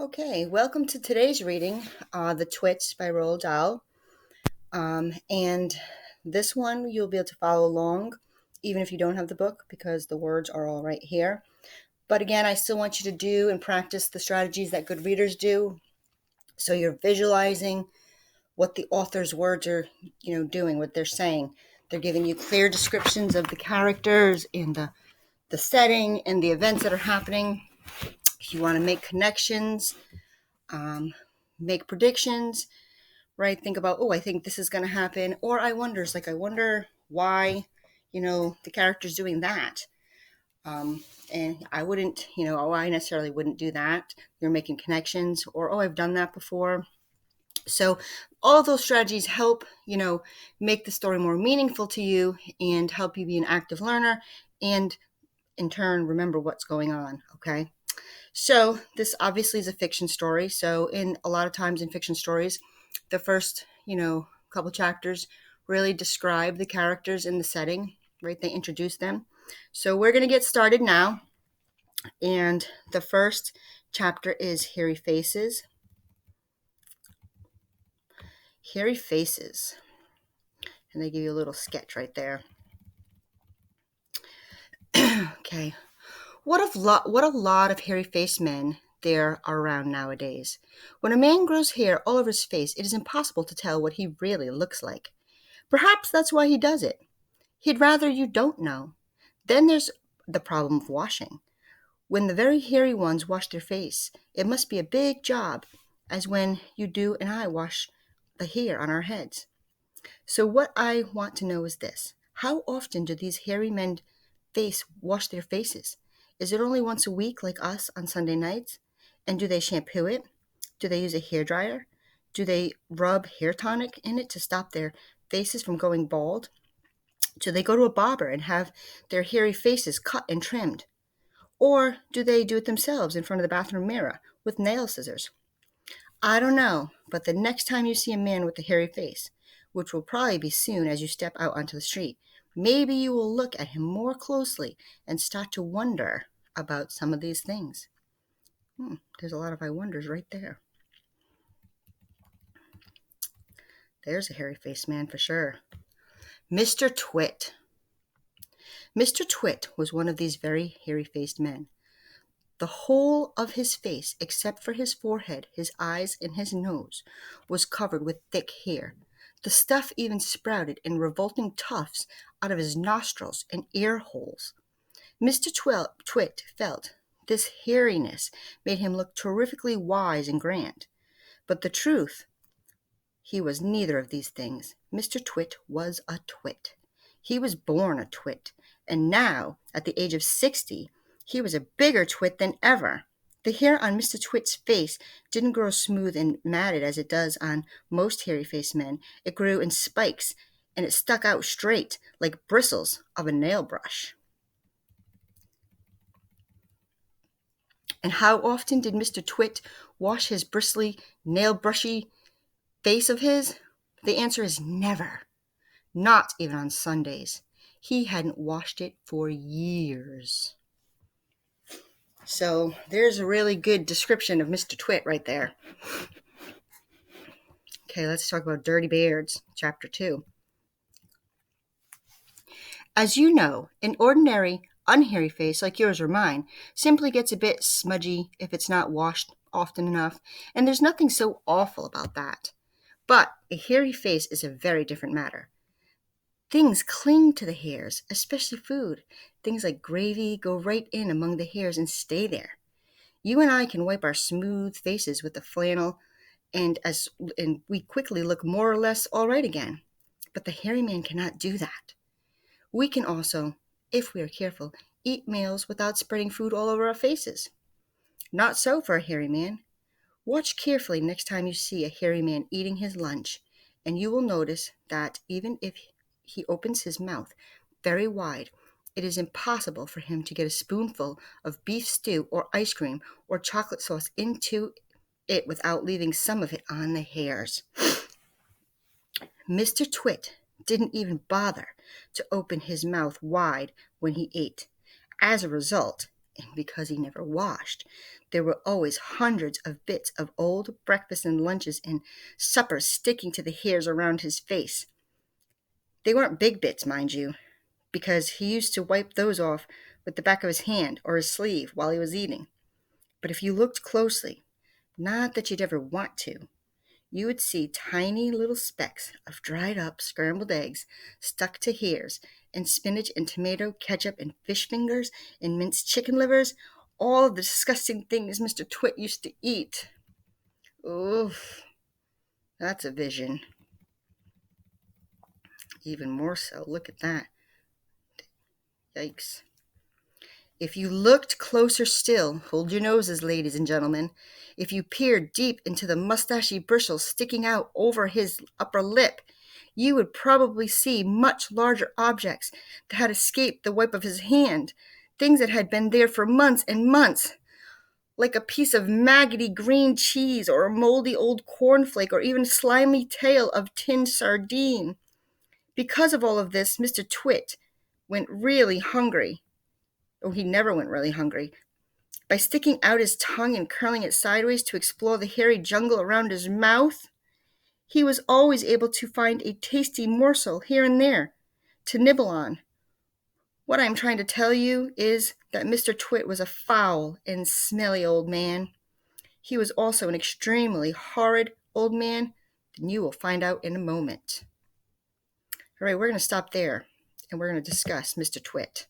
Okay, welcome to today's reading, The Twits by Roald Dahl. And this one you'll be able to follow along, even if you don't have the book, because the words are all right here. But again, I still want you to do and practice the strategies that good readers do. So you're visualizing what the author's words are, doing, what they're saying. They're giving you clear descriptions of the characters and the setting and the events that are happening. If you want to make connections, make predictions, right? Think about, I think this is going to happen. Or I wonder why, the character's doing that. And I wouldn't, I necessarily wouldn't do that. You're making connections, or, I've done that before. So all those strategies help, make the story more meaningful to you and help you be an active learner and in turn remember what's going on, okay? So this obviously is a fiction story. So in a lot of times in fiction stories, the first, couple chapters really describe the characters in the setting, right? They introduce them. So we're going to get started now. And the first chapter is Hairy Faces. Hairy Faces. And they give you a little sketch right there. Okay. What a lot of hairy-faced men there are around nowadays. When a man grows hair all over his face, it is impossible to tell what he really looks like. Perhaps that's why he does it. He'd rather you don't know. Then there's the problem of washing. When the very hairy ones wash their face, it must be a big job, as when you and I wash the hair on our heads. So what I want to know is this. How often do these hairy men wash their faces? Is it only once a week like us on Sunday nights? And do they shampoo it? Do they use a hairdryer? Do they rub hair tonic in it to stop their faces from going bald? Do they go to a barber and have their hairy faces cut and trimmed? Or do they do it themselves in front of the bathroom mirror with nail scissors? I don't know, but the next time you see a man with a hairy face, which will probably be soon as you step out onto the street, maybe you will look at him more closely and start to wonder about some of these things. There's a lot of I wonders right there. There's a hairy-faced man for sure. Mr. Twit. Mr. Twit was one of these very hairy-faced men. The whole of his face, except for his forehead, his eyes, and his nose, was covered with thick hair. The stuff even sprouted in revolting tufts out of his nostrils and ear holes. Mr. Twit felt this hairiness made him look terrifically wise and grand. But the truth, he was neither of these things. Mr. Twit was a twit. He was born a twit, and now, at the age of 60, he was a bigger twit than ever. The hair on Mr. Twit's face didn't grow smooth and matted as it does on most hairy-faced men. It grew in spikes, and it stuck out straight like bristles of a nail brush. And how often did Mr. Twit wash his bristly, nail-brushy face of his? The answer is never. Not even on Sundays. He hadn't washed it for years. So there's a really good description of Mr. Twit right there. Okay, let's talk about Dirty Beards, Chapter 2. As you know, an ordinary, unhairy face like yours or mine simply gets a bit smudgy if it's not washed often enough, and there's nothing so awful about that. But a hairy face is a very different matter. Things cling to the hairs, especially food. Things like gravy go right in among the hairs and stay there. You and I can wipe our smooth faces with the flannel, and we quickly look more or less all right again. But the hairy man cannot do that. We can also, if we are careful, eat meals without spreading food all over our faces. Not so for a hairy man. Watch carefully next time you see a hairy man eating his lunch, and you will notice that even if he opens his mouth very wide, it is impossible for him to get a spoonful of beef stew or ice cream or chocolate sauce into it without leaving some of it on the hairs. Mr. Twit didn't even bother to open his mouth wide when he ate. As a result, And because he never washed, there were always hundreds of bits of old breakfasts and lunches and suppers sticking to the hairs around his face. They weren't big bits, mind you, because he used to wipe those off with the back of his hand or his sleeve while he was eating. But if you looked closely, not that you'd ever want to, you would see tiny little specks of dried up scrambled eggs stuck to hairs, and spinach and tomato ketchup and fish fingers and minced chicken livers, all of the disgusting things Mr. Twit used to eat. Oof, that's a vision. Even more so, look at that. Yikes. If you looked closer still, hold your noses, ladies and gentlemen, if you peered deep into the mustachy bristles sticking out over his upper lip, you would probably see much larger objects that had escaped the wipe of his hand, things that had been there for months and months, like a piece of maggoty green cheese or a moldy old cornflake or even a slimy tail of tinned sardine. Because of all of this, Mr. Twit went really hungry. Oh, he never went really hungry. By sticking out his tongue and curling it sideways to explore the hairy jungle around his mouth, he was always able to find a tasty morsel here and there to nibble on. What I am trying to tell you is that Mr. Twit was a foul and smelly old man. He was also an extremely horrid old man, and you will find out in a moment. All right, we're going to stop there, and we're going to discuss Mr. Twit.